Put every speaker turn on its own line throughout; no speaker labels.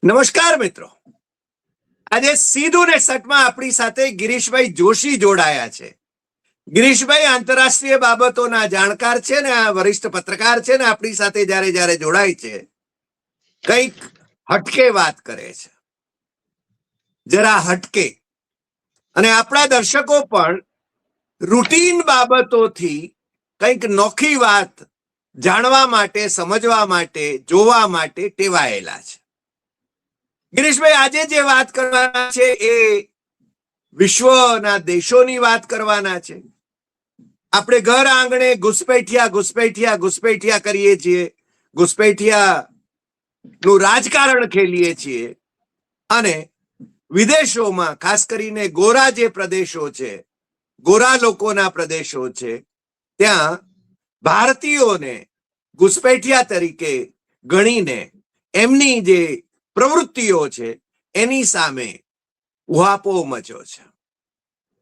નમસ્કાર મિત્રો, આજે સીધું ને સટમાં આપણી સાથે ગિરીશભાઈ જોશી જોડાયા છે. ગિરીશભાઈ આંતરરાષ્ટ્રીય બાબતોના જાણકાર છે ને આ વરિષ્ઠ પત્રકાર છે ને આપણી સાથે જ્યારે જ્યારે જોડાય છે કંઈક હટકે વાત કરે છે, જરા હટકે. અને આપણા દર્શકો પણ રૂટીન બાબતોથી કંઈક નોખી વાત જાણવા માટે, સમજવા માટે, જોવા માટે ટેવાયેલા છે. ગિરીશભાઈ, આજે જે વાત કરવાના છે એ વિશ્વના દેશોની વાત કરવાના છે. આપણે ઘર આંગણે ઘુસપેઠિયા કરીએ છીએ, ઘુસપેઠિયા નું રાજકારણ ખેલીએ છીએ. અને વિદેશોમાં ખાસ કરીને ગોરા જે પ્રદેશો છે, ગોરા લોકોના પ્રદેશો છે, ત્યાં ભારતીયોને ઘુસપેઠિયા તરીકે ગણીને એમની જે પ્રવૃત્તિઓ છે એની સામે ઉહાપો મચ્યો છે.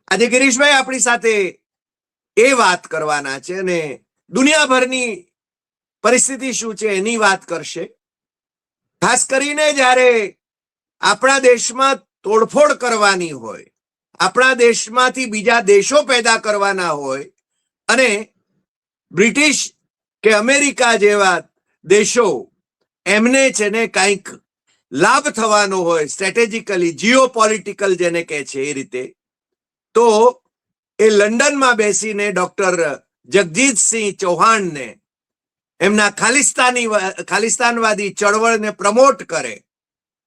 આજે ગિરીશભાઈ આપણી સાથે એ વાત કરવાના છે અને દુનિયાભરની પરિસ્થિતિ શું છે એની વાત કરશે. ખાસ કરીને જ્યારે આપણા દેશમાં તોડફોડ કરવાની હોય, આપણા દેશમાંથી બીજા દેશો પેદા કરવાના હોય અને બ્રિટિશ કે અમેરિકા જેવા દેશો એમને છે ને કંઈક લાભ થવાનો હોય સ્ટ્રેટેજિકલી, જીઓપોલિટિકલ જેને કહે છે એ રીતે, તો એ લંડનમાં બેસીને ડોક્ટર જગજીતસિંહ ચૌહાણને એમના ખાલિસ્તાનવાદી ચળવળને પ્રમોટ કરે,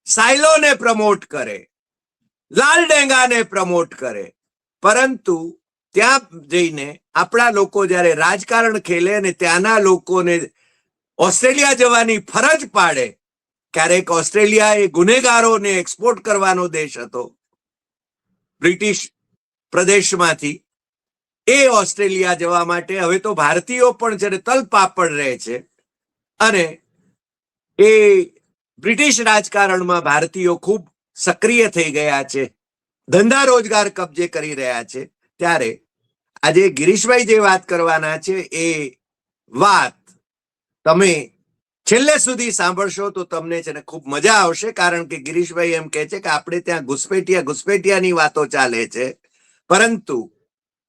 સાયલોને પ્રમોટ કરે, લાલ ડેંગાને પ્રમોટ કરે. પરંતુ ત્યાં જઈને આપણા લોકો જ્યારે રાજકારણ ખેલે અને ત્યાંના લોકોને ઓસ્ટ્રેલિયા જવાની ફરજ પાડે, ક્યારેક ઓસ્ટ્રેલિયા એ ગુનેગારોને એક્સપોર્ટ કરવાનો દેશ હતો બ્રિટિશ પ્રદેશમાંથી, એ ઓસ્ટ્રેલિયા જવા માટે હવે તો ભારતીયો પણ જ્યારે તલપાપડ રહે છે અને એ બ્રિટિશ રાજકારણમાં ભારતીયો ખૂબ સક્રિય થઈ ગયા છે, ધંધા રોજગાર કબજે કરી રહ્યા છે. ત્યારે આજે ગિરીશભાઈ જે વાત કરવાના છે એ વાત તમે છેલ્લે સુધી સાંભળશો તો તમને છે ને ખૂબ મજા આવશે. કારણ કે ગિરીશભાઈ એમ કહે છે કે આપણે ત્યાં ઘુસપેઠિયાની વાતો ચાલે છે, પરંતુ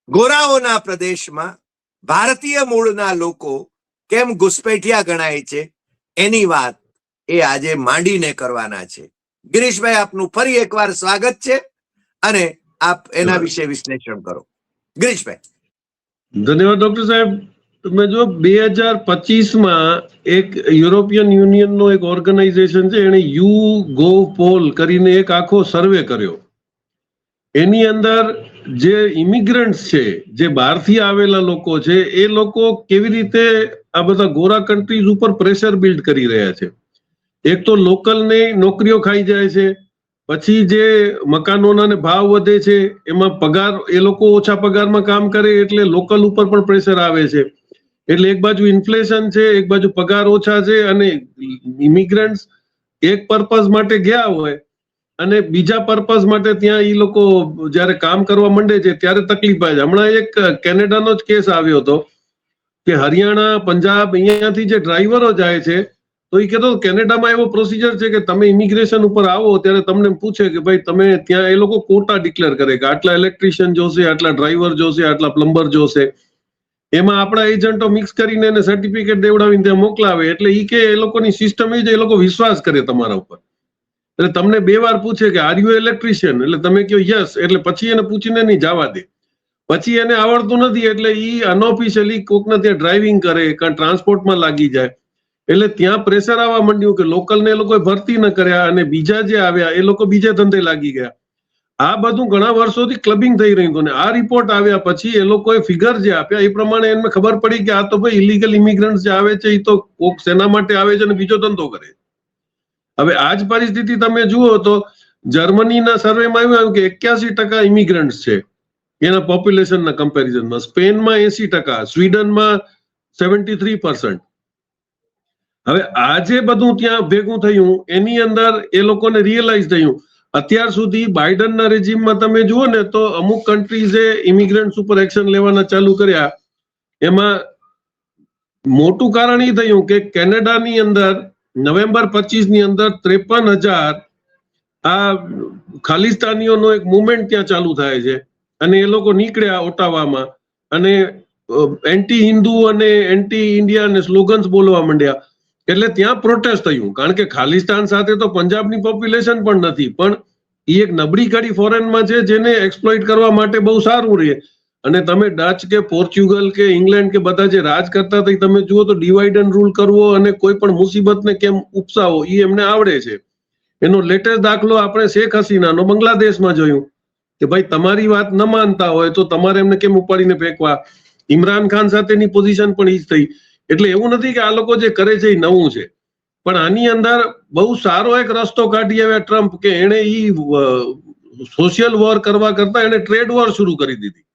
ગોરાઓના પ્રદેશમાં ભારતીય મૂળના લોકો કેમ ઘુસપેઠિયા ગણાય છે એની વાત એ આજે માંડીને કરવાના છે. ગિરીશભાઈ, આપનું ફરી એકવાર સ્વાગત છે અને આપ એના વિશે વિશ્લેષણ કરો. ગિરીશભાઈ.
ધન્યવાદ ડોક્ટર સાહેબ. તમે જો 2025માં એક યુરોપિયન યુનિયનનો એક ઓર્ગેનાઇઝેશન છે, એને YouGovPoll કરીને એક આખો સર્વે કર્યો. એની અંદર જે ઇમિગ્રન્ટ્સ છે, જે બહારથી આવેલા લોકો છે, એ લોકો કેવી રીતે આ બધા ગોરા કન્ટ્રીઝ ઉપર પ્રેશર બિલ્ડ કરી રહ્યા છે. એક તો લોકલને નોકરીઓ ખાઈ જાય છે, પછી જે મકાનોના ભાવ વધે છે એમાં પગાર, એ લોકો ઓછા પગારમાં કામ કરે એટલે લોકલ ઉપર પણ પ્રેશર આવે છે. એટલે એક બાજુ ઇન્ફ્લેશન છે, એક બાજુ પગાર ઓછા છે, અને ઇમિગ્રન્ટ્સ એક પર્પઝ માટે ગયા હોય અને બીજા પર્પઝ માટે ત્યાં એ લોકો જયારે કામ કરવા માંડે છે ત્યારે તકલીફ આવે છે. હમણાં એક કેનેડાનો જ કેસ આવ્યો હતો કે હરિયાણા, પંજાબ, અહીંયાથી જે ડ્રાઈવરો જાય છે તો એ કહેતો કેનેડામાં એવો પ્રોસિજર છે કે તમે ઇમિગ્રેશન ઉપર આવો ત્યારે તમને પૂછે કે ભાઈ તમે ત્યાં, એ લોકો કોટા ડિક્લેર કરે કે આટલા ઇલેક્ટ્રિશિયન જોશે, આટલા ડ્રાઈવર જોશે, આટલા પ્લમ્બર જોશે. એમાં આપણા એજન્ટો મિક્સ કરીને એને સર્ટિફિકેટ દેવડાવીને ત્યાં મોકલાવે. એટલે એ કે એ લોકોની સિસ્ટમ એ છે, એ લોકો વિશ્વાસ કરે તમારા ઉપર. એટલે તમને 2 વાર પૂછે કે આર યુ ઇલેક્ટ્રિશિયન, એટલે તમે કહો યસ, એટલે પછી એને પૂછીને નહીં જવા દે. પછી એને આવડતું નથી એટલે એ અનઓફિશિયલી કોકને ત્યાં ડ્રાઇવિંગ કરે, કાં ટ્રાન્સપોર્ટમાં લાગી જાય. એટલે ત્યાં પ્રેશર આવવા માંડ્યું કે લોકલને એ લોકોએ ભરતી ન કર્યા અને બીજા જે આવ્યા એ લોકો બીજે ધંધે લાગી ગયા. આ બધું ઘણા વર્ષોથી ક્લબિંગ થઈ રહ્યું હતું. આ રિપોર્ટ આવ્યા પછી એ લોકોએ ફિગર જે આપ્યા એ પ્રમાણે એમને ખબર પડી કે આ તો ભાઈ ઇલીગલ ઇમિગ્રન્ટ જે આવે છે એ તો કોક સેના માટે આવે છે અને બીજો ધંધો કરે. હવે આ જ પરિસ્થિતિ તમે જુઓ તો જર્મનીના સર્વેમાં આવ્યું કે 81% ઇમિગ્રન્ટ્સ છે એના પોપ્યુલેશનના કમ્પેરિઝનમાં. સ્પેનમાં 80%, સ્વીડનમાં 73%. હવે આ જે બધું ત્યાં ભેગું થયું એની અંદર એ લોકોને રિયલાઇઝ થયું. અત્યાર સુધી બાઇડનના રેજીમમાં તમે જુઓ ને તો અમુક કન્ટ્રીઝે ઇમિગ્રન્ટ્સ ઉપર એક્શન લેવાના ચાલુ કર્યા. એમાં મોટું કારણ એ થયું કે કેનેડાની અંદર નવેમ્બર 25 ની અંદર 53,000 આ ખાલિસ્તાનીઓનો એક મુવમેન્ટ ત્યાં ચાલુ થાય છે અને એ લોકો નીકળ્યા ઓટાવામાં અને એન્ટી હિન્દુ અને એન્ટી ઇન્ડિયા અને સ્લોગન્સ બોલવા માંડ્યા. એટલે ત્યાં પ્રોટેસ્ટ થયું, કારણ કે ખાલિસ્તાન સાથે તો પંજાબની પોપ્યુલેશન પણ નથી, પણ એ એક નબળી કડી ફોરેનમાં છે જેને એક્સપ્લોઇટ કરવા માટે બહુ સારું રહે. અને તમે ડચ કે પોર્ચ્યુગલ કે ઇંગ્લેન્ડ કે બધા જે રાજ કરતા હતા તમે જુઓ તો ડિવાઈડ એન્ડ રૂલ કરવો અને કોઈ પણ મુસીબતને કેમ ઉપસાવો એ એમને આવડે છે. એનો લેટેસ્ટ દાખલો આપણે શેખ હસીનાનો બાંગ્લાદેશમાં જોયું કે ભાઈ તમારી વાત ન માનતા હોય તો તમારે એમને કેમ ઉપાડીને ફેંકવા. ઇમરાન ખાન સાથેની પોઝિશન પણ એ જ થઈ. એટલે એવું નથી કે આ લોકો જે કરે છે એ નવું છે, પણ આની અંદર બહુ સારો એક રસ્તો કાઢી આવ્યા ટ્રમ્પ કે એને સોશિયલ વોર કરવા કરતા એને ટ્રેડ વોર શરૂ કરી દીધી.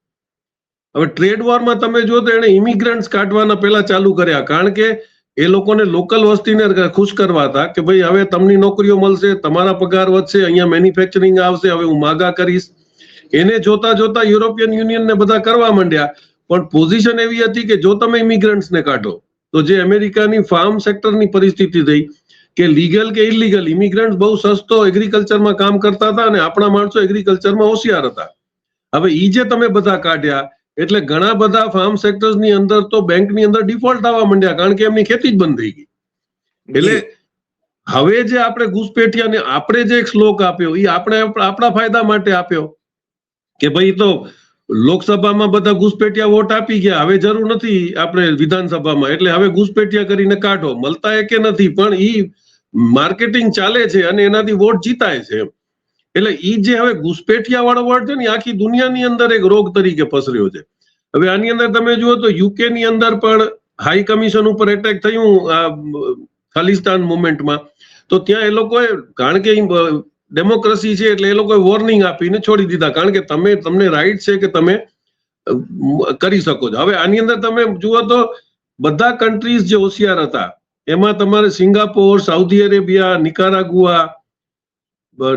હવે ટ્રેડ વોરમાં તમે જો તો એને ઇમિગ્રન્ટ્સ કાઢવાના પહેલા ચાલુ કર્યા, કારણ કે એ લોકોને લોકલ વસ્તીને ખુશ કરવા હતા કે ભાઈ હવે તમને નોકરીઓ મળશે, તમારા પગાર વધશે, અહીંયા મેન્યુફેક્ચરિંગ આવશે, હવે હું માગા કરીશ. એને જોતા જોતા યુરોપિયન યુનિયનને બધા કરવા માંડ્યા, પણ પોઝિશન એવી હતી કે જો તમે ઇમિગ્રન્ટ્સને કાઢો તો જે અમેરિકાની ફાર્મ સેક્ટરની પરિસ્થિતિ થઈ કે લીગલ કે ઇલીગલ ઇમિગ્રન્ટ બહુ સસ્તો એગ્રીકલ્ચરમાં કામ કરતા હતા અને આપણા માણસો એગ્રીકલ્ચરમાં હોશિયાર હતા. હવે ઈ જે તમે બધા કાઢ્યા એટલે ઘણા બધા ફાર્મ સેક્ટર્સની અંદર તો બેંકની અંદર ડિફોલ્ટ આવવા માંડ્યા, કારણ કે એમની ખેતી જ બંધ થઈ ગઈ. એટલે હવે જે આપણે ઘૂસપેઠિયાને આપણે જે એક શ્લોક આપ્યો એ આપણે આપણા ફાયદા માટે આપ્યો કે ભાઈ તો લોકસભામાં બધા ઘૂસપેઠિયા વોટ આપી ગયા, હવે જરૂર નથી આપણે વિધાનસભામાં, એટલે હવે ઘૂસપેઠિયા કરીને કાઢો. મળતા એ કે નથી, પણ ઈ માર્કેટિંગ ચાલે છે અને એનાથી વોટ જીતાય છે. એટલે ઈ જે હવે ઘૂસપેઠિયા વાળો વર્ડ છે ને આખી દુનિયાની અંદર એક રોગ તરીકે પસર્યો છે. હવે આની અંદર તમે જુઓ તો યુકે ની અંદર પણ હાઈ કમિશન ઉપર એટેક થયું ખાલિસ્તાન મુવમેન્ટમાં, તો ત્યાં એ લોકોએ, કારણ કે ડેમોક્રેસી છે એટલે એ લોકોએ વોર્નિંગ આપીને છોડી દીધા, કારણ કે તમને રાઈટ છે કે તમે કરી શકો છો. હવે આની અંદર તમે જુઓ તો બધા કન્ટ્રીઝ જે હોશિયાર હતા એમાં તમારે Singapore, Saudi Arabia, Nicaragua,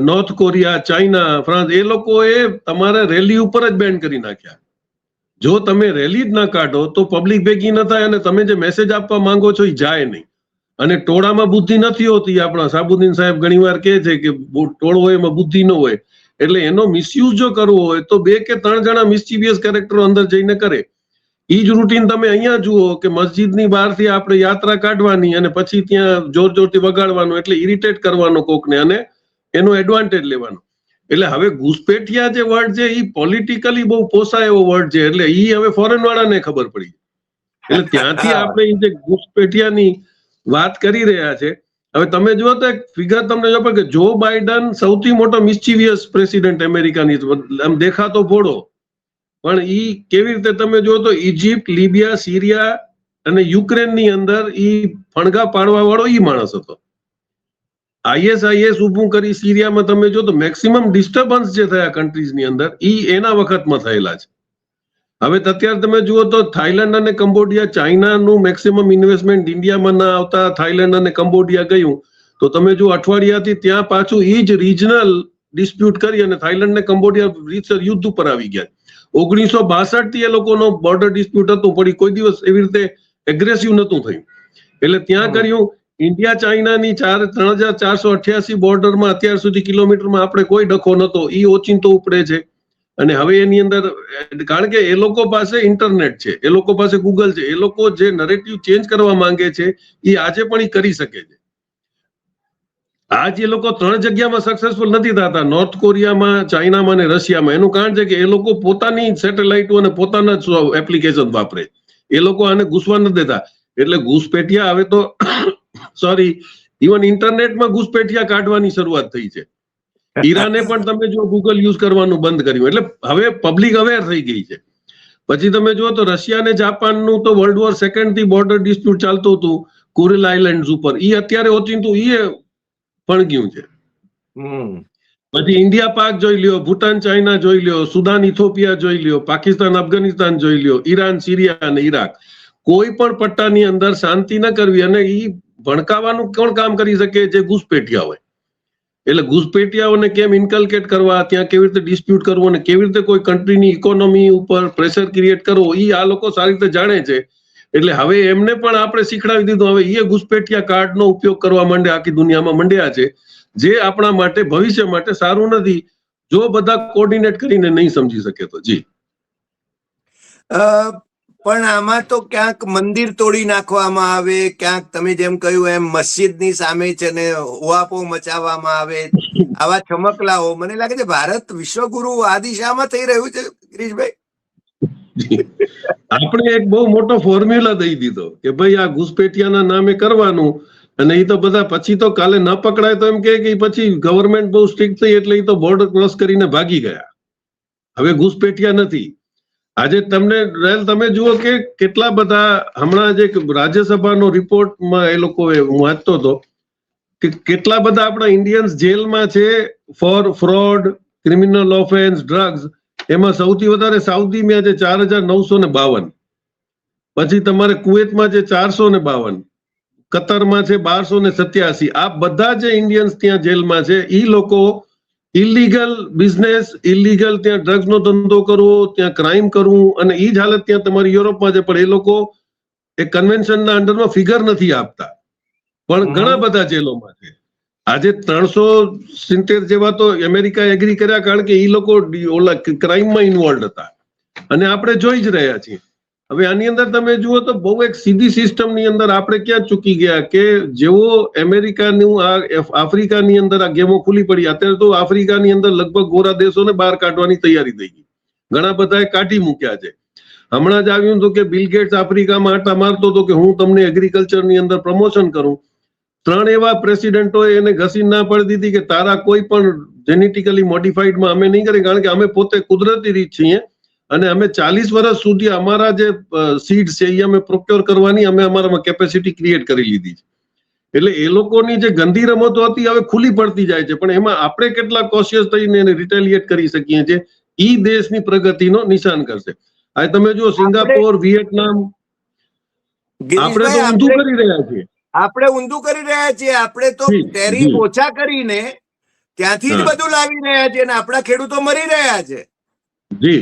North Korea, China, France, એ લોકોએ તમારે રેલી ઉપર જ બેન કરી નાખ્યા. જો તમે રેલી જ ના કાઢો તો પબ્લિક ભેગી ન થાય અને તમે જે મેસેજ આપવા માંગો છો એ જાય નહીં. અને ટોળામાં બુદ્ધિ નથી હોતી, આપણા સાબુદ્દીન સાહેબ ઘણીવાર કહે છે કે ટોળો હોય એમાં બુદ્ધિ ન હોય. એટલે એનો મિસયુઝ જો કરવો હોય તો 2 કે 3 જણા મિસ્ચીવિયસ કેરેક્ટરો અંદર જઈને કરે. ઈ જ રૂટીન તમે અહીંયા જુઓ કે મસ્જિદની બહારથી આપણે યાત્રા કાઢવાની અને પછી ત્યાં જોર જોરથી વગાડવાનું, એટલે ઇરિટેટ કરવાનો કોકને અને એનો એડવાન્ટેજ લેવાનો. એટલે હવે ઘૂસપેઠિયા જે વર્ડ છે એ પોલિટિકલી બહુ પોસાય એવો વર્ડ છે, એટલે ઈ હવે ફોરેન વાળાને ખબર પડી. એટલે ત્યાંથી આપણે જે ઘૂસપેઠિયાની વાત કરી રહ્યા છે. હવે તમે જુઓ તો એક ફિગર તમને જો કે જો બાઇડન સૌથી મોટો મિસ્ચીવિયસ પ્રેસિડેન્ટ અમેરિકાની, આમ દેખાતો ભોળો, પણ ઈ કેવી રીતે તમે જુઓ તો ઇજિપ્ત, લીબિયા, સિરિયા અને યુક્રેનની અંદર ઈ ફણગા પાડવા વાળો ઈ માણસ હતો. ISIS ઊભું કરી સિરિયામાં તમે જો તો મેક્સિમમ ડિસ્ટર્બન્સ જે થયા કન્ટ્રીઝની અંદર ઈ એના વખતમાં થયેલા છે. હવે અત્યારે તમે જુઓ તો થાઈલેન્ડ અને કંબોડિયા, ચાઇનાનું મેક્સિમમ ઇન્વેસ્ટમેન્ટ ઇન્ડિયામાં ના આવતા થાઈલેન્ડ અને કંબોડિયા ગયું, તો તમે જો અઠવાડિયાથી ત્યાં પાછું ઈ જ રિજનલ ડિસ્પ્યુટ કરી અને થાઈલેન્ડ ને કંબોડિયા રીતસર યુદ્ધ ઉપર આવી ગયા. 1962 થી એ લોકોનો બોર્ડર ડિસ્પ્યુટ હતો, પણ કોઈ દિવસ એવી રીતે એગ્રેસિવ નતું થયું. એટલે ત્યાં કર્યું. ઇન્ડિયા ચાઇનાની 3488 બોર્ડરમાં અત્યાર સુધી કિલોમીટરમાં આપણે કોઈ ડખો નતો, ઈ ઓચિંતો ઉપડે છે. અને હવે એની અંદર, કારણ કે એ લોકો પાસે ઇન્ટરનેટ છે, એ લોકો પાસે ગૂગલ છે, એ લોકો જે નરેટિવ ચેન્જ કરવા માંગે છે એ આજે પણ એ કરી શકે છે. આજ એ લોકો 3 જગ્યામાં સક્સેસફુલ નથી થતા, નોર્થ કોરિયામાં, ચાઇનામાં અને રશિયામાં. એનું કારણ છે કે એ લોકો પોતાની સેટેલાઇટો અને પોતાના જ એપ્લિકેશન વાપરે, એ લોકો આને ઘૂસવા નથી દેતા. એટલે ઘૂસપેઠિયા હવે તો ઇવન ઇન્ટરનેટમાં ઘૂસપેઠિયા કાઢવાની શરૂઆત થઈ છે. ઈરાને પણ તમે જો ગૂગલ યુઝ કરવાનું બંધ કર્યું, એટલે હવે પબ્લિક અવેર થઈ ગઈ છે. પછી તમે જુઓ તો રશિયા અને જાપાનનું તો વર્લ્ડ વોર સેકન્ડ થી બોર્ડર ડિસ્પ્યુટ ચાલતું હતું કુરિલ આઇલેન્ડ્સ ઉપર, ઈ અત્યારે ઓચિંતું ઈ પણ ગયું છે. પછી ઇન્ડિયા પાક જોઈ લ્યો, ભૂટાન ચાઇના જોઈ લ્યો, સુદાન ઇથોપિયા જોઈ લ્યો, પાકિસ્તાન અફઘાનિસ્તાન જોઈ લ્યો, ઈરાન, સિરિયા અને ઈરાક. કોઈ પણ પટ્ટાની અંદર શાંતિ ન કરવી, અને ઈ ભણકાવાનું કોણ કામ કરી શકે? જે ઘૂસપેઠિયા હોય. એટલે ઘૂસપેઠિયાઓને કેમ ઇન્કલ્કેટ કરવા, ત્યાં કેવી રીતે ડિસ્પ્યુટ કરવો અને કેવી રીતે કોઈ કન્ટ્રીની ઇકોનોમી ઉપર પ્રેશર ક્રિએટ કરવો, ઈ આ લોકો સારી રીતે જાણે છે. એટલે હવે એમને પણ આપણે શીખડાવી દીધું. હવે એ ઘુસપેઠિયા કાર્ડનો ઉપયોગ કરવા માંડે, આખી દુનિયામાં મંડ્યા છે, જે આપણા માટે ભવિષ્ય માટે સારું નથી જો બધા કોર્ડિનેટ કરીને નહીં સમજી શકે તો. જી
પણ આમાં તો ક્યાંક મંદિર તોડી નાખવામાં આવે, ક્યાંક તમે જેમ કહ્યું એમ મસ્જિદની સામે છે ને ઉહાપો મચાવવામાં આવે, આવા ચમકલાઓ. મને લાગે છે ભારત વિશ્વગુરુ આ દિશામાં થઈ રહ્યું છે ગિરીશભાઈ.
આપણે એક બહુ મોટો ફોર્મ્યુલા દઈ દીધો કે ભાઈ આ ઘુસપેઠિયાના નામે કરવાનું, અને એ તો બધા પછી તો કાલે ન પકડાય તો એમ કે પછી ગવર્મેન્ટ બહુ સ્ટ્રિક્ટ થઈ એટલે એ તો બોર્ડર ક્રોસ કરીને ભાગી ગયા. હવે ઘુસપેઠિયા નથી. આજે તમે જુઓ કે કેટલા બધા, હમણાં જે રાજ્યસભાનો રિપોર્ટમાં એ લોકો હું વાંચતો હતો કે કેટલા બધા આપણા ઇન્ડિયન્સ જેલમાં છે for fraud, criminal offence, drugs. એમાં સૌથી વધારે સાઉદીમાં છે 4952, પછી તમારે કુવેતમાં છે 452, કતરમાં છે 1287. આ બધા જે ઇન્ડિયન્સ ત્યાં જેલમાં છે એ લોકો ઇલીગલ બિઝનેસ, ઇલીગલ ત્યાં ડ્રગ્સનો ધંધો કરવો, ત્યાં ક્રાઇમ કરવું, અને એ જ હાલત ત્યાં તમારી યુરોપમાં છે. પણ એ લોકો એ કન્વેન્શનના અંડરમાં ફિગર નથી આપતા, પણ ઘણા બધા જેલોમાં છે. આજે 370 જેવા તો અમેરિકા એગ્રી કર્યા, કારણ કે એ લોકો ઓલા ક્રાઇમમાં ઇન્વોલ્વ હતા, અને આપણે જોઈ જ રહ્યા છીએ. હવે આની અંદર તમે જુઓ તો બહુ એક સીધી સિસ્ટમની અંદર આપણે ક્યાં ચૂકી ગયા કે જેવો અમેરિકાનું આ આફ્રિકાની અંદર આ ગેમો ખુલી પડી. અત્યારે તો આફ્રિકાની અંદર લગભગ ગોરા દેશોને બહાર કાઢવાની તૈયારી થઈ ગઈ, ઘણા બધાએ કાઢી મૂક્યા છે. હમણાં જ આવ્યું હતું કે બિલ ગેટ્સ આફ્રિકામાં આટા મારતો હતો કે હું તમને એગ્રીકલ્ચરની અંદર પ્રમોશન કરું. 3 એવા પ્રેસિડેન્ટોએ એને ઘસી ના પડી દીધી કે તારા કોઈ પણ જેનેટિકલી મોડિફાઈડમાં અમે નહીં કરીએ, કારણ કે અમે પોતે કુદરતી રીત છીએ અને અમે 40 વર્ષ સુધી અમારા જે સીડ્સ છે એ અમે પ્રોક્યોર કરવાની અમે અમારામાં કેપેસિટી ક્રિએટ કરી લીધી છે. એટલે એ લોકોની જે ગંદી રમતો હતી હવે ખુલ્લી પડતી જાય છે, પણ એમાં આપણે કેટલા કોશિયસ થઈને એને રિટેલિએટ કરી શકીએ છીએ, ઈ દેશની પ્રગતિનો નિશાન કરશે. આ તમે જુઓ સિંગાપોર, વિયેટનામ, આપણે તો ઊંધું કરી રહ્યા છીએ.
આપણે તો ટેરિફ ઓછા કરીને ત્યાંથી જ બધું લાવી રહ્યા છીએ અને આપણા ખેડૂતો મરી રહ્યા છે.
જી,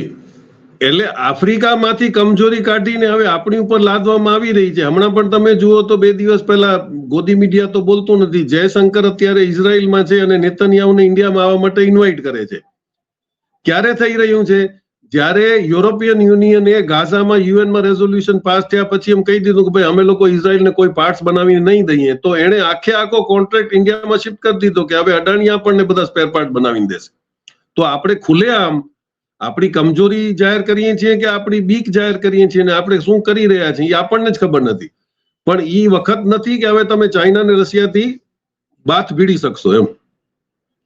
એટલે આફ્રિકામાંથી કમજોરી કાઢીને હવે આપણી ઉપર લાદવામાં આવી રહી છે. હમણાં પણ તમે જુઓ તો 2 દિવસ પહેલા ગોદી મીડિયા તો બોલતું નથી, જયશંકર અત્યારે ઇઝરાયલમાં છે અને નેતન્યાહુને ઇન્ડિયામાં આવવા માટે ઇન્વાઇટ કરે છે. ક્યારે થઈ રહ્યું છે? જ્યારે યુરોપિયન યુનિયને ગાઝામાં યુએનમાં રેઝોલ્યુશન પાસ થયા પછી એમ કહી દીધું કે ભાઈ અમે લોકો ઇઝરાયલને કોઈ પાર્ટ્સ બનાવીને નહીં દઈએ, તો એણે આખો કોન્ટ્રાક્ટ ઇન્ડિયામાં શિફ્ટ કરી દીધો કે હવે અડાણી આપણને બધા સ્પેર પાર્ટ બનાવીને દેશે. તો આપણે ખુલ્લેઆમ આપણી કમજોરી જાહેર કરીએ છીએ કે આપણી બીક જાહેર કરીએ છીએ, અને આપણે શું કરી રહ્યા છીએ એ આપણને જ ખબર નથી. પણ એ વખત નથી કે હવે તમે ચાઇના અને રશિયાથી બાથ ભીડી શકશો એમ.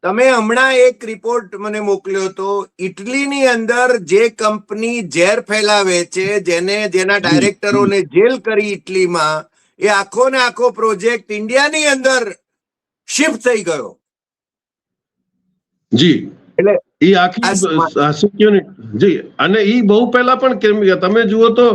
તમે હમણાં એક રિપોર્ટ મને મોકલ્યો હતો, ઇટલીની અંદર જે કંપની ઝેર ફેલાવે છે, જેના ડાયરેક્ટરોને જેલ કરી ઇટલીમાં, એ આખો ને આખો પ્રોજેક્ટ ઇન્ડિયાની અંદર શિફ્ટ થઈ ગયો.
જી, એટલે એ આખી સિક્યોરિટી, જી, અને એ બહુ પહેલા પણ તમે જુઓ તો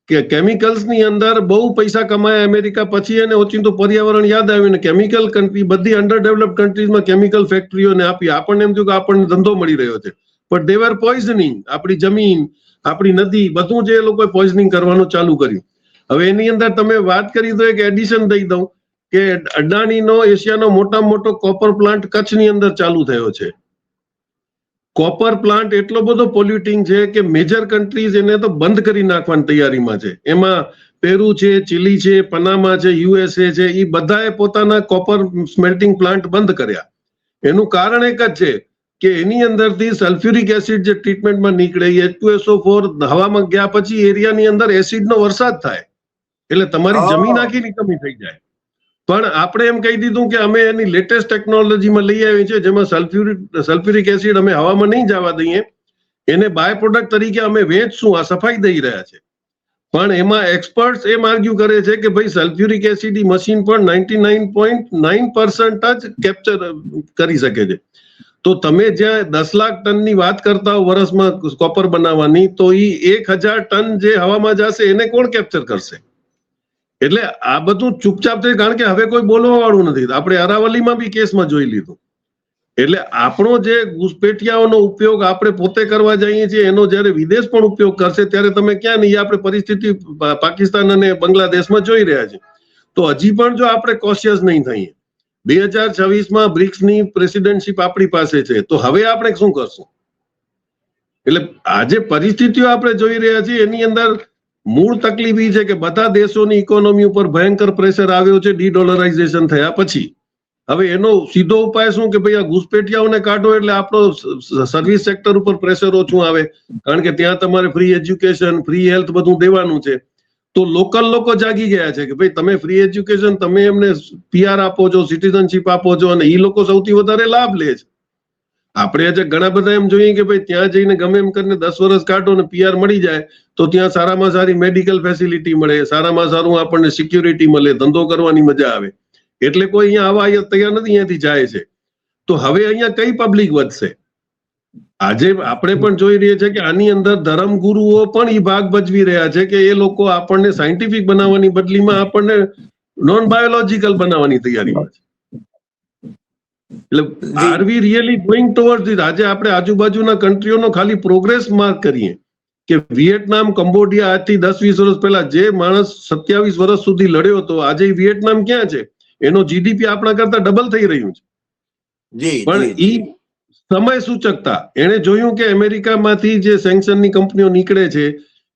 કે કેમિકલ્સની અંદર બહુ પૈસા કમાયા અમેરિકા, પછી એને ઓચિંતું પર્યાવરણ યાદ આવ્યું ને કેમિકલ કન્ટ્રી, બધી અંડર ડેવલપ કન્ટ્રીઝમાં કેમિકલ ફેક્ટરીઓને આપી. આપણને એમ થયું કે આપણને ધંધો મળી રહ્યો છે, પણ દે વર પોઈઝનિંગ આપણી જમીન, આપણી નદી, બધું જે લોકોએ પોઈઝનિંગ કરવાનું ચાલુ કર્યું. હવે એની અંદર તમે વાત કરી તો એક એડિશન દઈ દઉં કે અડાણીનો એશિયાનો મોટામાં મોટો કોપર પ્લાન્ટ કચ્છની અંદર ચાલુ થયો છે. કોપર પ્લાન્ટ એટલો બધો પોલ્યુટિંગ છે કે મેજર કન્ટ્રીઝ એને તો બંધ કરી નાખવાની તૈયારીમાં છે. એમાં પેરુ છે, ચીલી છે, પનામા છે, યુએસએ છે, એ બધાએ પોતાના કોપર સ્મેલ્ટિંગ પ્લાન્ટ બંધ કર્યા. એનું કારણ એક જ છે કે એની અંદરથી સલ્ફ્યુરિક એસિડ જે ટ્રીટમેન્ટમાં નીકળે, H2SO4 હવામાં ગયા પછી એરિયાની અંદર એસિડનો વરસાદ થાય, એટલે તમારી જમીન આખી નિકમી થઈ જાય. પણ આપણે એમ કહી દીધું કે અમે એની લેટેસ્ટ ટેકનોલોજીમાં લઈ આવી છે, જેમાં સલ્ફ્યુરિક એસિડ અમે હવામાં નહીં જવા દઈએ, એને બાય પ્રોડક્ટ તરીકે અમે વેચશું, આ સફાઈ દઈ રહ્યા છે. પણ એમાં એક્સપર્ટ્સ એમ આર્ગ્યુ કરે છે કે ભાઈ સલ્ફ્યુરિક એસિડ મશીન પણ 99.9% જ કેપ્ચર કરી શકે છે. તો તમે જ્યાં 10 લાખ ટનની વાત કરતા હો વર્ષમાં કોપર બનાવવાની, તો એ 1000 ટન જે હવામાં જશે એને કોણ કેપ્ચર કરશે? એટલે આ બધું ચૂપચાપ થઈ, કારણ કે હવે કોઈ બોલવા વાળું નથી. આપણે અરાવલીમાં બી કેસમાં જોઈ લીધું. એટલે આપણો જે ઘૂસપેઠિયાઓનો ઉપયોગ આપણે પોતે કરવા જઈએ છીએ એનો જ્યારે વિદેશ પણ ઉપયોગ કરશે ત્યારે તમે ક્યાં નહીં, આપણે પરિસ્થિતિ પાકિસ્તાન અને બાંગ્લાદેશમાં જોઈ રહ્યા છીએ. તો હજી પણ જો આપણે કોશિયસ નહીં થઈએ, 2026માં બ્રિક્સની પ્રેસિડેન્ટશિપ આપણી પાસે છે, તો હવે આપણે શું કરશું? એટલે આજે પરિસ્થિતિઓ આપણે જોઈ રહ્યા છીએ એની અંદર મૂળ તકલીફ એ છે કે બધા દેશોની ઇકોનોમી ઉપર ભયંકર પ્રેશર આવ્યો છે ડી-ડોલરાઇઝેશન થયા પછી. હવે એનો સીધો ઉપાય શું કે ભાઈ આ ઘૂસપેઠિયાઓને કાઢો એટલે આપણો સર્વિસ સેક્ટર ઉપર પ્રેશર ઓછું આવે, કારણ કે ત્યાં તમારે ફ્રી એજ્યુકેશન, ફ્રી હેલ્થ બધું દેવાનું છે. તો લોકલ લોકો જાગી ગયા છે કે ભાઈ તમે ફ્રી એજ્યુકેશન, તમે એમને PR આપો છો, સિટીઝનશીપ આપો છો, અને એ લોકો સૌથી વધારે લાભ લે છે. આપણે આજે ઘણા બધા એમ જોઈએ કે ભાઈ ત્યાં જઈને ગમે એમ કરીને 10 વર્ષ કાઢો ને PR મળી જાય તો ત્યાં સારામાં સારી મેડિકલ ફેસિલિટી મળે, સારામાં સારું આપણને સિક્યુરિટી મળે, ધંધો કરવાની મજા આવે, એટલે કોઈ અહીંયા આવવા તૈયાર નથી, અહીંયાથી જાય છે. તો હવે અહીંયા કઈ પબ્લિક વધશે? આજે આપણે પણ જોઈ રહ્યા છે કે આની અંદર ધર્મગુરુઓ પણ એ ભાગ ભજવી રહ્યા છે કે એ લોકો આપણને સાયન્ટિફિક બનાવવાની બદલીમાં આપણને નોન બાયોલોજીકલ બનાવવાની તૈયારીમાં છે. એટલે are we really going towards this? આજે આપણે આજુબાજુના કન્ટ્રીઓનો ખાલી પ્રોગ્રેસ માર્ક કરીએ કે વિયેટનામ, કંબોડિયા આજથી 10-20 વર્ષ પહેલા જે માણસ 27 વર્ષ સુધી લડ્યો હતો, આજે વિયેટનામ ક્યાં છે? એનો GDP આપણા કરતા ડબલ થઈ રહ્યું છે. પણ ઈ સમય સૂચકતા, એને જોયું કે અમેરિકામાંથી જે સેન્કશનની કંપનીઓ નીકળે છે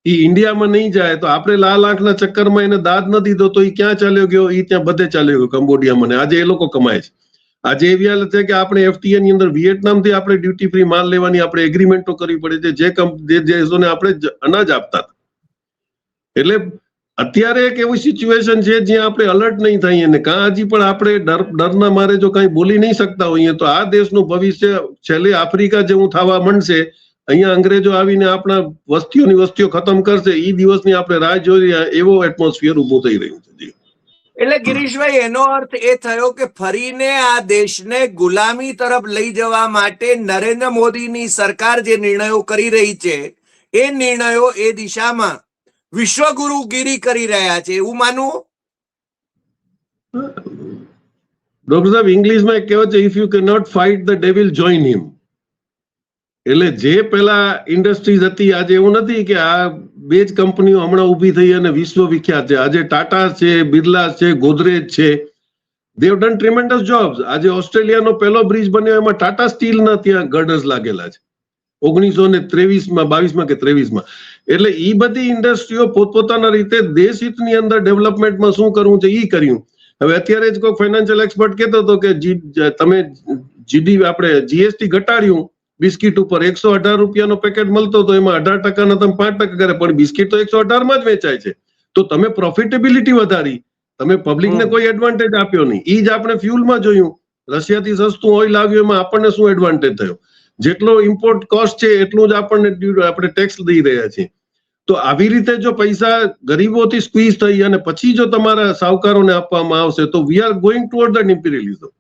એ ઇન્ડિયામાં નહીં જાય, તો આપણે લાલ આંખના ચક્કરમાં એને દાદ ન દીધો તો એ ક્યાં ચાલ્યો ગયો? એ ત્યાં બધે ચાલ્યો ગયો કંબોડિયામાં, ને આજે એ લોકો કમાય છે. આજે એવી હાલત છે કે આપણે FTA ની અંદર વિયેટનામથી આપણે ડ્યુટી ફ્રી માલ લેવાની આપણે એગ્રીમેન્ટો કરવી પડે છે જે દેશોને આપણે અનાજ આપતા હતા. એટલે અત્યારે એક એવી સિચ્યુએશન છે જ્યાં આપણે અલર્ટ નહીં થઈએ ને કાં હજી પણ આપણે ડરના મારે જો કઈ બોલી નહીં શકતા હોઈએ તો આ દેશનું ભવિષ્ય છેલ્લે આફ્રિકા જેવું થવા માંડશે. અહીંયા અંગ્રેજો આવીને આપણા વસ્તીઓ ખતમ કરશે, એ દિવસની આપણે રાહ જોઈ રહ્યા, એવો એટમોસ્ફિયર ઉભો થઈ રહ્યું છે.
એટલે ગિરીશભાઈ, એનો અર્થ એ થયો કે ફરીને આ દેશને ગુલામી તરફ લઈ જવા માટે નરેન્દ્ર મોદીની સરકાર જે નિર્ણયો કરી રહી છે એ નિર્ણયો એ દિશામાં વિશ્વગુરુગીરી કરી રહ્યા છે, એવું માનવું?
ડોક્ટર સાહેબ, ઇંગ્લિશમાં એક કહેવત છે, if you can not fight the devil join him. એટલે જે પેલા ઇન્ડસ્ટ્રીઝ હતી, આજે એવું નથી કે આ બે જ કંપનીઓ હમણાં ઉભી થઈ અને વિશ્વ વિખ્યાત છે. આજે ટાટા છે, બિરલા છે, ગોદરેજ છે, they have done tremendous jobs. આજે ઓસ્ટ્રેલિયાનો પહેલો બ્રિજ બન્યો એમાં ટાટા સ્ટીલના ત્યાં ગર્ડર્સ લાગેલા છે 1923માં, 22માં કે 23માં. એટલે એ બધી ઇન્ડસ્ટ્રીઓ પોતપોતાના રીતે દેશહિતની અંદર ડેવલપમેન્ટમાં શું કરવું છે એ કર્યું. હવે અત્યારે જ કોઈ ફાઇનાન્શિયલ એક્સપર્ટ કહેતો હતો કે તમે આપણે GST ઘટાડ્યું બિસ્કીટ ઉપર, 118 રૂપિયાનો પેકેટ મળતો તો એમાં 18% તમે 5% કરે, પણ બિસ્કીટ તો 118 માં જ વેચાય છે. તો તમે પ્રોફિટેબિલિટી વધારી, તમે પબ્લિકને કોઈ એડવાન્ટેજ આપ્યો નહીં. એ જ આપણે ફ્યુલમાં જોયું, રશિયાથી સસ્તું ઓઇલ આવ્યું, એમાં આપણને શું એડવાન્ટેજ થયો? જેટલો ઇમ્પોર્ટ કોસ્ટ છે એટલું જ આપણે ટેક્સ દઈ રહ્યા છીએ. તો આવી રીતે જો પૈસા ગરીબોથી સ્ક્વીઝ થઈ અને પછી જો તમારા સાવકારોને આપવામાં આવશે તો we are going toward the imperialism.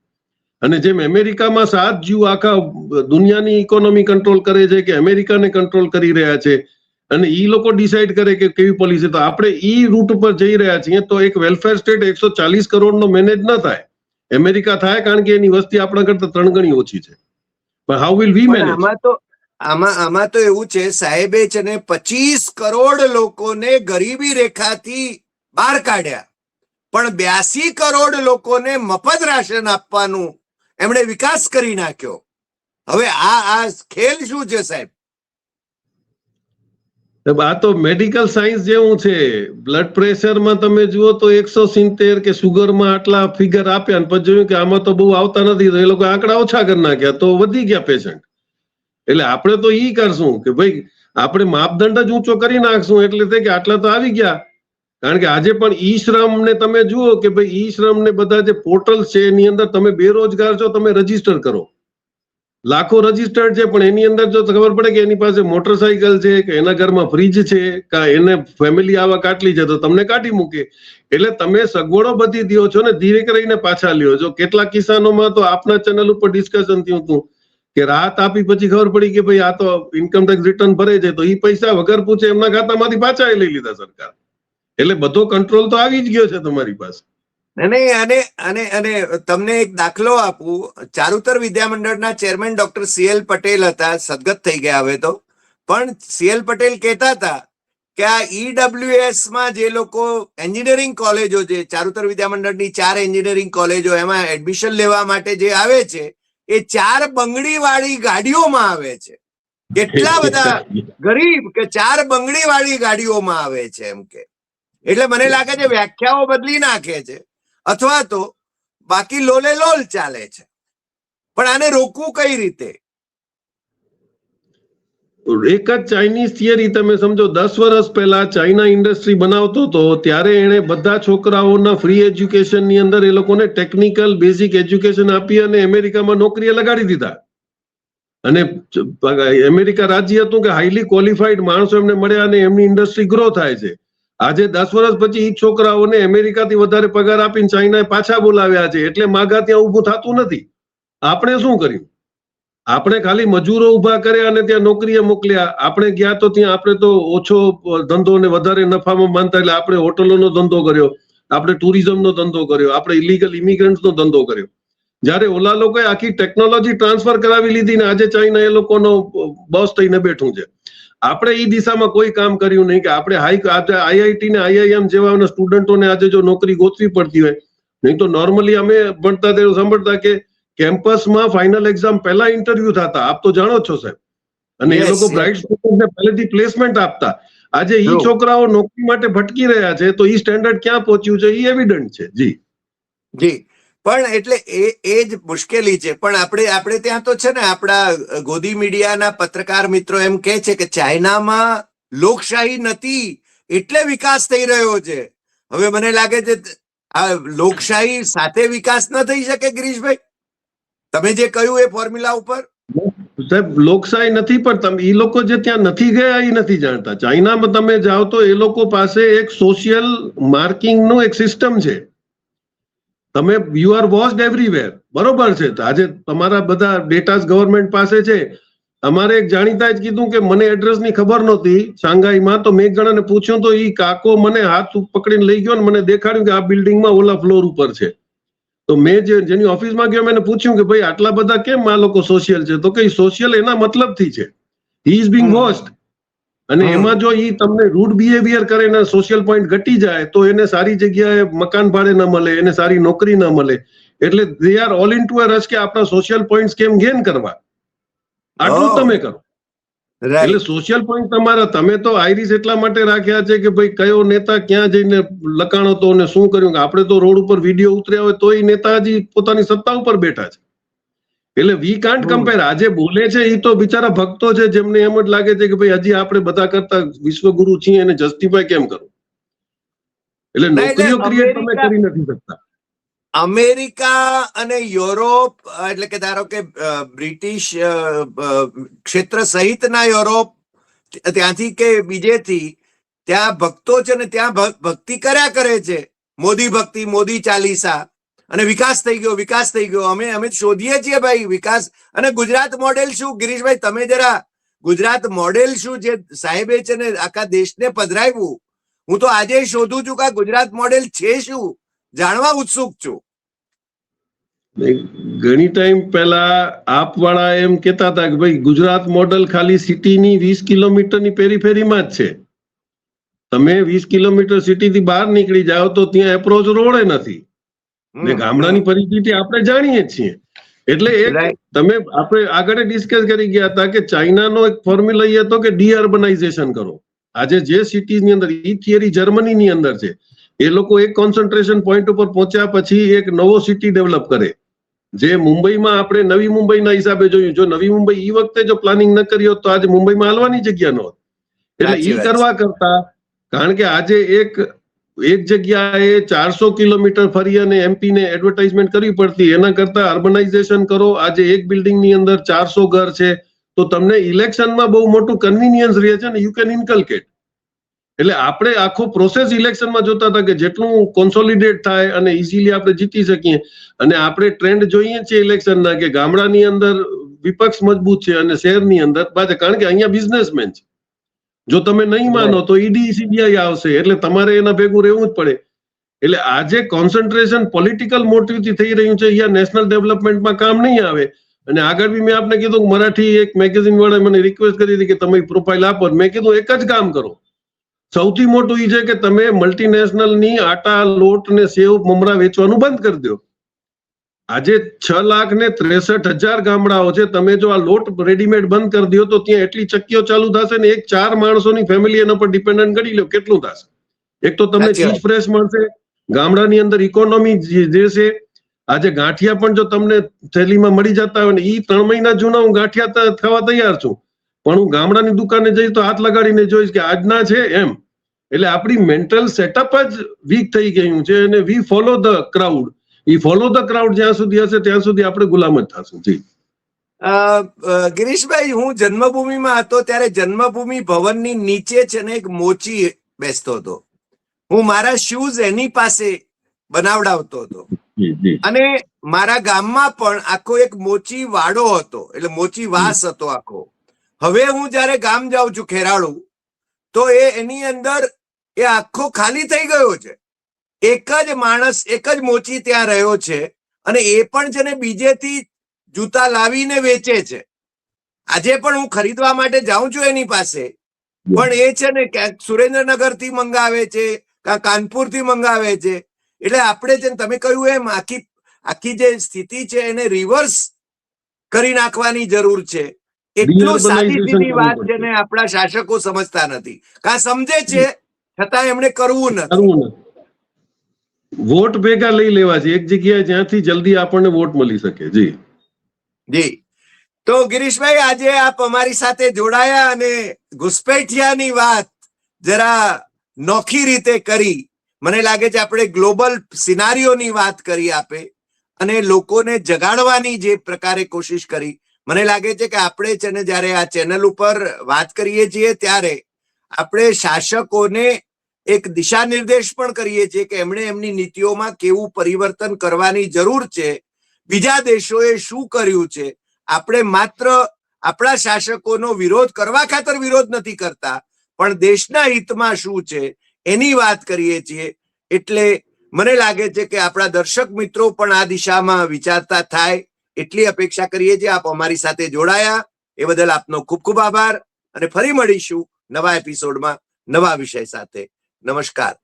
અને જેમ અમેરિકામાં 7 જીવ આખા દુનિયાની ઇકોનોમી કંટ્રોલ કરે છે કે અમેરિકાને કંટ્રોલ કરી રહ્યા છે અને ઈ લોકો ડિસાઈડ કરે કે કેવી પોલિસી, તો આપણે ઈ રૂટ ઉપર જઈ રહ્યા છીએ. તો એક વેલફેર સ્ટેટ 140 કરોડનો મેનેજ ન થાય. અમેરિકા થાય કારણ કે એની વસ્તી આપણા કરતા 3 ગણી ઓછી છે. પણ હાઉ વિલ વી મેનેજ?
આમાં તો એવું છે સાહેબે છે ને 25 કરોડ લોકોને ગરીબી રેખાથી બહાર કાઢ્યા, પણ 82 કરોડ લોકોને મફત રાશન આપવાનું એમણે વિકાસ કરી નાખ્યો. હવે આ ખેલ શું છે સાહેબ?
આ તો મેડિકલ સાયન્સ જેવું છે. બ્લડ પ્રેશરમાં તમે જુઓ તો 170 કે સુગરમાં આટલા ફિગર આપ્યા અને પછી જોયું કે આમાં તો બહુ આવતા નથી, તો એ લોકો આંકડા ઓછા કરી નાખ્યા, તો વધી ગયા પેશન્ટ. એટલે આપણે તો ઈ કરશું કે ભાઈ આપણે માપદંડ જ ઊંચો કરી નાખશું એટલે કે આટલા તો આવી ગયા. કારણ કે આજે પણ ઈ શ્રમ ને તમે જુઓ કે ભાઈ ઈ શ્રમ ને બધા જે પોર્ટલ છે એની અંદર તમે બેરોજગાર છો, તમે રજીસ્ટર કરો, લાખો રજીસ્ટર્ડ છે, પણ એની અંદર જો ખબર પડે કે એની પાસે મોટરસાયકલ છે કે એના ઘરમાં ફ્રીજ છે કે એને ફેમિલી આવક આટલી છે તો તમને કાઢી મૂકે. એટલે તમે સગવડો બધી દો છો ને ધીરે કરીને પાછા લ્યો છો. કેટલાક કિસ્સાનોમાં તો આપના ચેનલ ઉપર ડિસ્કશન થયું હતું કે રાહત આપી પછી ખબર પડી કે ભાઈ આ તો ઇન્કમ ટેક્સ રિટર્ન ભરે છે, તો એ પૈસા વગર પૂછે એમના ખાતામાંથી પાછા લઈ લીધા સરકાર. એટલે બધો કંટ્રોલ તો આવી જ ગયો છે તમારી પાસે.
નહીં, અને અને અને તમને એક દાખલો આપું. ચારુતર વિદ્યામંડળના ચેરમેન ડોક્ટર CL પટેલ હતા, સદગત થઈ ગયા હવે તો. પણ CL પટેલ કહેતા હતા કે આ EWS માં જે લોકો એન્જિનિયરિંગ કોલેજો છે, ચારુતર વિદ્યામંડળની 4 એન્જિનિયરિંગ કોલેજો, એમાં એડમિશન લેવા માટે જે આવે છે એ 4 બંગડી વાળી ગાડીઓમાં આવે છે. કેટલા બધા ગરીબ કે 4 બંગડી વાળી ગાડીઓમાં આવે છે એમ કે. એટલે મને લાગે છે વ્યાખ્યાઓ બદલી નાખે છે, અથવા તો બાકી લોલે લોલ ચાલે છે. પણ આને રોકવું કઈ રીતે?
એક જ ચાઇનીઝ થિયરી તમે સમજો. 10 વર્ષ પહેલા ચાઇના ઇન્ડસ્ટ્રી બનાવતો હતો ત્યારે એને બધા છોકરાઓના ફ્રી એજ્યુકેશન ની અંદર એ લોકોને ટેકનિકલ બેઝિક એજ્યુકેશન આપી અને અમેરિકામાં નોકરીએ લગાડી દીધા. અને અમેરિકા રાજ્ય હતું કે હાઈલી ક્વોલિફાઈડ માણસો એમને મળ્યા અને એમની ઇન્ડસ્ટ્રી ગ્રો થાય છે. આજે 10 વર્ષ પછી એ છોકરાઓને અમેરિકાથી વધારે પગાર આપીને ચાઇનાએ પાછા બોલાવ્યા છે. એટલે માગા ત્યાં ઊભું થતું નથી. આપણે શું કર્યું? આપણે ખાલી મજૂરો ઉભા કર્યા અને ત્યાં નોકરીએ મોકલ્યા. આપણે ગયા તો ત્યાં આપણે તો ઓછો ધંધો ને વધારે નફામાં માનતા એટલે આપણે હોટલોનો ધંધો કર્યો, આપણે ટુરિઝમનો ધંધો કર્યો, આપણે ઇલીગલ ઇમિગ્રન્ટ્સનો ધંધો કર્યો. જ્યારે ઓલા લોકોએ આખી ટેકનોલોજી ટ્રાન્સફર કરાવી લીધી ને આજે ચાઇના એ લોકોનો બોસ થઈને બેઠું છે. આપણે એ દિશામાં કોઈ કામ કર્યું નહીં કે આપણે IIT ને IIM જેવા સ્ટુડન્ટોને આજે જો નોકરી ગોતવી પડતી હોય. નહીં તો નોર્મલી અમે ભણતા ત્યારે સાંભળતા કે કેમ્પસમાં ફાઇનલ એક્ઝામ પહેલા ઇન્ટરવ્યુ થતા. આપ તો જાણો છો સાહેબ. અને એ લોકો બ્રાઇટ સ્ટુડન્ટને પહેલેથી પ્લેસમેન્ટ આપતા. આજે ઈ છોકરાઓ નોકરી માટે ભટકી રહ્યા છે તો ઈ સ્ટેન્ડર્ડ ક્યાં પહોંચ્યું છે એ એવિડન્ટ છે. જી
જી, પણ એટલે એ જ મુશ્કેલી છે. પણ આપણે ત્યાં તો છે ને, આપણા ગોદી મીડિયાના પત્રકાર મિત્રો એમ કે છે કે ચાઇનામાં લોકશાહી નથી એટલે વિકાસ થઈ રહ્યો છે. હવે મને લાગે છે આ લોકશાહી સાથે વિકાસ ન થઈ શકે. ગિરીશભાઈ, તમે જે કહ્યું એ ફોર્મ્યુલા ઉપર
સાહેબ લોકશાહી નથી, પણ તમે એ લોકો જે ત્યાં નથી ગયા એ નથી જાણતા. ચાઇનામાં તમે જાઓ તો એ લોકો પાસે એક સોશિયલ માર્કિંગ નું એક સિસ્ટમ છે. તમે યુ આર વોચ્ડ એવરીવેર, બરોબર છે. આજે તમારા બધા ડેટા ગવર્મેન્ટ પાસે છે. અમારે એક જાણીતા જ કીધું કે મને એડ્રેસની ખબર નહોતી શાંઘાઈમાં, તો મેં એક જણાને પૂછ્યું તો ઈ કાકો મને હાથ પકડીને લઈ ગયો ને મને દેખાડ્યું કે આ બિલ્ડિંગમાં ઓલા ફ્લોર ઉપર છે. તો મેં જેની ઓફિસમાં ગયો મેં પૂછ્યું કે ભાઈ આટલા બધા કેમ આ લોકો સોશિયલ છે? તો કે સોશિયલ એના મતલબથી છે, હી ઇઝ બીંગ વોચ્ડ. અને એમાં જો ઈ તમને રૂડ બિહેવિયર કરે ને સોશિયલ પોઈન્ટ ઘટી જાય તો એને સારી જગ્યાએ મકાન ભાડે ન મળે, એને સારી નોકરી ન મળે. એટલે they are all in to a rush કે આપણા સોશિયલ પોઈન્ટ કેમ ગેન કરવા. આટલું તમે કરો. એટલે સોશિયલ પોઈન્ટ તમારા, તમે તો આઈરિસ એટલા માટે રાખ્યા છે કે ભાઈ કયો નેતા ક્યાં જઈને લકાણો તો અને શું કર્યું. કે આપણે તો રોડ ઉપર વિડીયો ઉતર્યા હોય તો એ નેતાજી પોતાની સત્તા ઉપર બેઠા છે. એટલે વી કાન્ટ કમ્પેર. આજે બોલે છે એ તો બિચારા ભક્તો છે જેમને એમ જ લાગે છે કે ભાઈ હજી આપણે બધા કરતા વિશ્વગુરુ છીએ એને જસ્ટિફાય કેમ કરવું. એટલે નોકરીઓ ક્રિએટ તમે કરી નથી શકતા.
અમેરિકા અને યુરોપ, એટલે કે ધારો કે બ્રિટિશ ક્ષેત્ર સહિતના યુરોપ, ત્યાંથી કે બીજેથી ત્યાં ભક્તો છે ને ત્યાં ભક્તિ કર્યા કરે છે. મોદી ભક્તિ, મોદી ચાલીસા, અને વિકાસ થઈ ગયો, વિકાસ થઈ ગયો. અમે શોધીએ છીએ ભાઈ વિકાસ. અને ગુજરાત મોડેલ શું? ગિરીશભાઈ, તમે જરા ગુજરાત મોડેલ શું જે સાહેબે છે ને આખા દેશને પધરાવ્યું, હું તો આજે શોધું છું કે ગુજરાત મોડેલ છે શું, જાણવા ઉત્સુક છું.
ઘણી ટાઈમ પહેલા આપ વાળા એમ કેતા હતા કે ભાઈ ગુજરાત મોડેલ ખાલી સિટીની 20 કિલોમીટરની પેરીફેરીમાં જ છે. તમે 20 કિલોમીટર સિટીથી બહાર નીકળી જાઓ તો ત્યાં એપ્રોચ રોડ નથી. ને ગામડાની પરિસ્થિતિ આપણે જાણીએ છીએ. એટલે એક તમે આપણે આગળ ડિસ્કસ કરી ગયા હતા કે ચાઇનાનો એક ફોર્મ્યુલા એ હતો કે ડીઅર્બનાઇઝેશન કરો. આજે જે સિટીઝની અંદર ઈ થિયરી જર્મનીની અંદર છે. એ લોકો એક કોન્સન્ટ્રેશન પોઈન્ટ ઉપર પહોંચ્યા પછી એક નવો સિટી ડેવલપ કરે. જે મુંબઈમાં આપણે નવી મુંબઈના હિસાબે જોયું. જો નવી મુંબઈ ઈ વખતે જો પ્લાનિંગ ન કરી હોત તો આજે મુંબઈમાં હાલવાની જગ્યા ન હોત. એટલે ઈ કરવા કરતા, કારણ કે આજે એક જગ્યાએ 400 કિલોમીટર ફરી અને MP ને એડવર્ટાઇઝમેન્ટ કરવી પડતી, એના કરતા અર્બનાઇઝેશન કરો. આજે એક બિલ્ડિંગની અંદર 400 ઘર છે તો તમને ઇલેક્શનમાં બહુ મોટું કન્વીનિયન્સ રહે છે ને યુ કેન ઇન્કલ્કેટ. એટલે આપણે આખો પ્રોસેસ ઇલેક્શનમાં જોતા હતા કે જેટલું કોન્સોલિડેટ થાય અને ઇઝીલી આપણે જીતી શકીએ. અને આપણે ટ્રેન્ડ જોઈએ છીએ ઇલેક્શનના કે ગામડાની અંદર વિપક્ષ મજબૂત છે અને શહેરની અંદર પાછા, કારણ કે અહીંયા બિઝનેસમેન છે. જો તમે નહીં માનો તો ઈડી CBI આવશે એટલે તમારે એના ભેગું રહેવું જ પડે. એટલે આ જે કોન્સન્ટ્રેશન પોલિટિકલ મોટિવથી થઈ રહ્યું છે એ નેશનલ ડેવલપમેન્ટમાં કામ નહીં આવે. અને આગળ બી મેં આપને કીધું મરાઠી એક મેગેઝિન વાળા મને રિક્વેસ્ટ કરી હતી કે તમે પ્રોફાઇલ આપો. મેં કીધું એક જ કામ કરો, સૌથી મોટું એ છે કે તમે મલ્ટીનેશનલની આટા, લોટ ને સેવ મમરા વેચવાનું બંધ કરી દો. આજે 6,63,000 ગામડાઓ છે. તમે જો આ લોટ રેડીમેડ બંધ કરી દો તો ત્યાં એટલી ચક્કીઓ ચાલુ થશે ને એક 4 માણસોની ફેમિલી એના પર ડિપેન્ડન્ટ ગણી લો કેટલું થશે. એક તો તમને ચીજ ફ્રેશ મળશે, ગામડાની અંદર ઇકોનોમી જે છે. આજે ગાંઠિયા પણ જો તમને થેલીમાં મળી જતા હોય ને એ 3 મહિના જૂના હું ગાંઠિયા ખાવા તૈયાર છું, પણ હું ગામડાની દુકાને જઈશ તો હાથ લગાડીને જોઈશ કે આજના છે એમ. એટલે આપણી મેન્ટલ સેટઅપ જ વીક થઈ ગયું છે અને વી ફોલો ધ ક્રાઉડ. ઈ ફોલો ધ ક્રાઉડ જ્યાં સુધી હશે ત્યાં સુધી આપણે ગુલામ જ થશું. જી
ગિરીશભાઈ, હું જન્મભૂમિમાં હતો ત્યારે જન્મભૂમિ ભવનની નીચે છે ને એક મોચી બેસતો હતો. હું મારા શૂઝ એની પાસે બનાવડાવતો હતો. અને મારા ગામમાં પણ આખો એક મોચી વાડો હતો, એટલે મોચી વાસ હતો આખો. હવે હું જયારે ગામ જાઉં છું ખેરાળુ, તો એની અંદર એ આખો ખાલી થઈ ગયો છે. એક જ માણસ, એક જ મોચી ત્યાં રહ્યો છે અને એ પણ છે ને બીજેથી જૂતા લાવીને વેચે છે. આજે પણ હું ખરીદવા માટે જાઉં છું એની પાસે, પણ એ છે ને ક્યાંક સુરેન્દ્રનગર થી મંગાવે છે, કાં કાનપુર થી મંગાવે છે. એટલે આપણે છે તમે કહ્યું એમ આખી જે સ્થિતિ છે એને રિવર્સ કરી નાખવાની જરૂર છે. એટલું સાદી સીધી વાત છે ને આપણા શાસકો સમજતા નથી, કાં સમજે છે છતાં એમણે કરવું નથી.
વોટ ભેગા લઈ લેવા છે એક જગ્યાએ જ્યાંથી જલ્દી આપણને વોટ મળી શકે. જી
જી. તો ગિરીશભાઈ, આજે આપ અમારી સાથે જોડાયા અને ઘુસપેઠિયાની વાત જરા નોખી રીતે કરી. મને લાગે છે આપણે ગ્લોબલ સિનારીઓની વાત કરી આપે અને લોકોને જગાડવાની જે પ્રકારે કોશિશ કરી. મને લાગે છે કે આપણે છે ને જયારે આ ચેનલ ઉપર વાત કરીએ છીએ ત્યારે આપણે શાસકોને એક દિશા નિર્દેશ પણ કરીએ છીએ કે એમણે એમની નીતિઓમાં કેવું પરિવર્તન કરવાની જરૂર છે. બીજા દેશોએ શું કર્યું છે. આપણે માત્ર આપણા શાસકોનો વિરોધ કરવા ખાતર વિરોધ નથી કરતા, પણ દેશના હિતમાં શું છે એની વાત કરીએ છીએ. એટલે મને લાગે છે કે આપણા દર્શક મિત્રો પણ આ દિશામાં વિચારતા થાય એટલી અપેક્ષા કરીએ છીએ. આપ અમારી સાથે જોડાયા એ બદલ આપનો ખૂબ ખૂબ આભાર અને ફરી મળીશું નવા એપિસોડમાં નવા વિષય સાથે. નમસ્કાર.